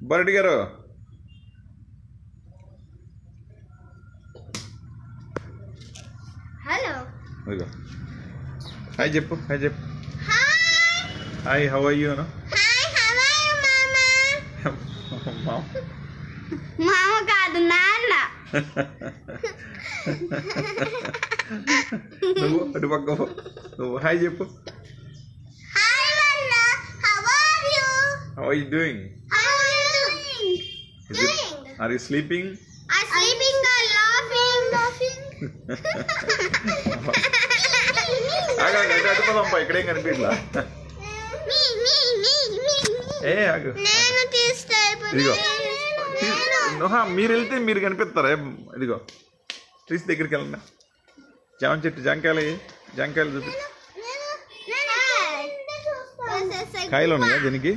బరటి గారు hello hi చెప్పు hi how are you అను మామ కాదు నాన్న. నువ్వు అటు పక్క నువ్వు హాయ్ చెప్పు. How are you doing? Are you sleeping? I'm sleeping or laughing. అటు పదమ్మా, ఇక్కడేం కనిపించలా. ఆగు, ఇదిగో మీరు వెళ్తే మీరు కనిపిస్తారా? ఇదిగో ట్రీస్ దగ్గరికి వెళ్ళండి. జామ చెట్టు జాంకాయలు చూపి. కాయలు ఉన్నాయా దీనికి?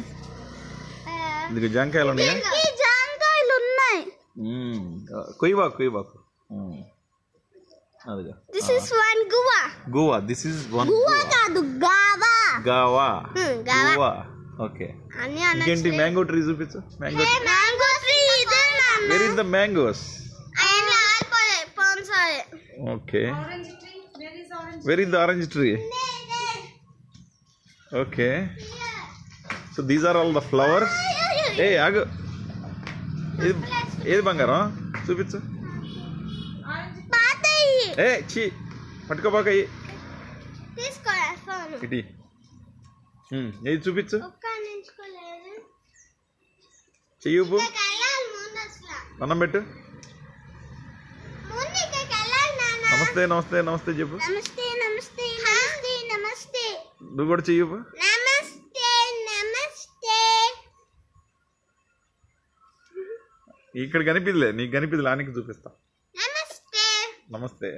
ఇదిగో జాంకాయలు ఉన్నాయా? కొయ్యబాకు. అదిగో This is one guava. This is one కాదు గావా. ఓకే. ఇంకేంటి? మ్యాంగో ట్రీ చూపించు. మ్యాంగో ట్రీ ఇదే నాన్న. Where is the mangoes? అయన్ని ఆల్పోలే పోన్సాలే. Okay. Where is the orange tree? Okay. So these are all the flowers. ఆగు. ఏది బంగారం చూపించు. చీ పట్టుకోబాక ఇటీ. ఏది చూపించు. చెయ్యు అన్నం పెట్టు. నమస్తే చెప్పు. నువ్వు కూడా చెయ్యు. ఇక్కడ కనిపిదిలే, నీకు కనిపిదిలే, ఆనికి చూపిస్తా. నమస్తే.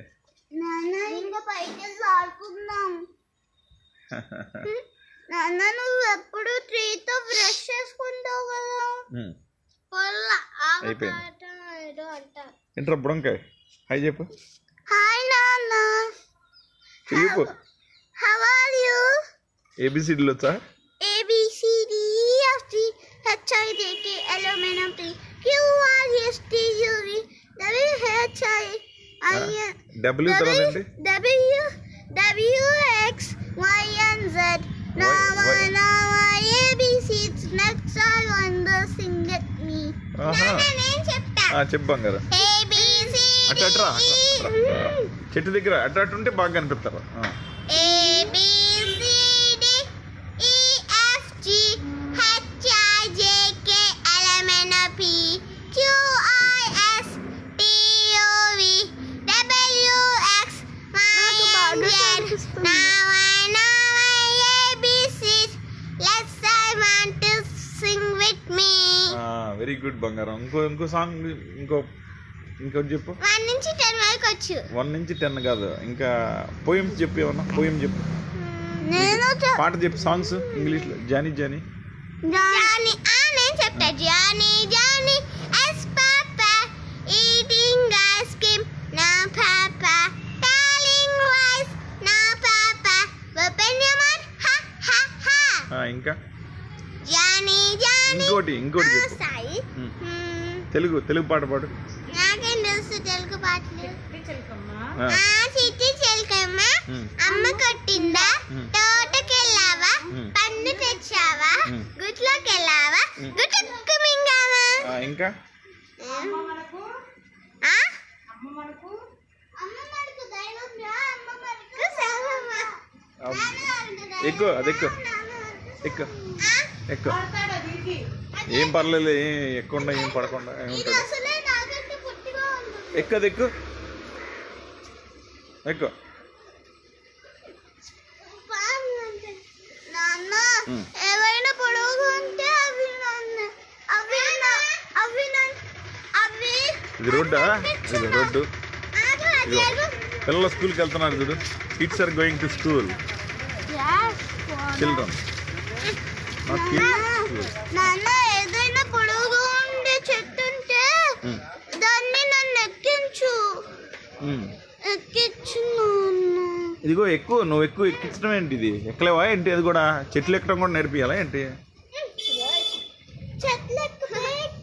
నాన్న నువ్వు ఎప్పుడు ట్రీతో బ్రష్ చేసుకుంటావు కదా. ఏంట్రా బుడంకాయ హాయ్ చెప్పు. హాయ్ నాన్న. చెప్పు. How are you? ఏబిసిడీలు వచ్చా? ABCDEFG HIJK LMNOP QRSTUV WHIIN WXYZ. Now ABC it's next I wonder sing at me. నేను చెప్తా. చెప్పు బంగారు. ABC అట్రా చెట్టు దగ్గర అట్టు ఉంటే బాగా కనిపిస్తారు. వెరీ గుడ్ బంగారం. ఇంకో సాంగ్ ఇంకోటి చెప్పు. 1 నుంచి 10 వరకు వచ్చు. 1 నుంచి 10 కాదు, ఇంకా పోయమ్స్ చెప్పు. ఏమన్నా పోయం చెప్పు. పాట చెప్పు. సాంగ్స్ ఇంగ్లీష్ లో. జానీ నేను చెప్తా. Johnny yes papa eating ice cream నా పాపా టెల్లింగ్ లైస్ నా పాపా ఓపెన్ యువర్ మౌత్ హా హా హా. ఇంకా జానీ ఇంకోటి చెప్పు. తెలుగు పాట పాడు. నాకేం తెలుసు తెలుగు పాటలు. చిట్టి చిలకమ్మ అమ్మ కొట్టిందా, తోటకెళ్ళావా, పండు తెచ్చావా, గుట్లోకెళ్ళావా, గుట్టుకు మింగావా. ఇంకా ఎక్కువ ఏం పర్లేదు, ఎక్కువ ఏం పడకుండా ఏముంటుంది. ఎక్కువ ఏవైనా పొడవుగా ఉంటే ఇది రోడ్డా? ఇది రోడ్డు. పిల్లలు స్కూల్కి వెళ్తున్నారు చూడు. Kids are going to school. Children ఏదైనా పొడవుగా ఉండే చెట్టు ఉంటే దాన్ని నన్ను ఎక్కించు. ఇదిగో ఎక్కువ నువ్వు ఎక్కువ ఎక్కించడం ఏంటి? ఇది ఎక్కలేవా ఏంటి? అది కూడా చెట్లు ఎక్కడం కూడా నేర్పియాలా ఏంటి?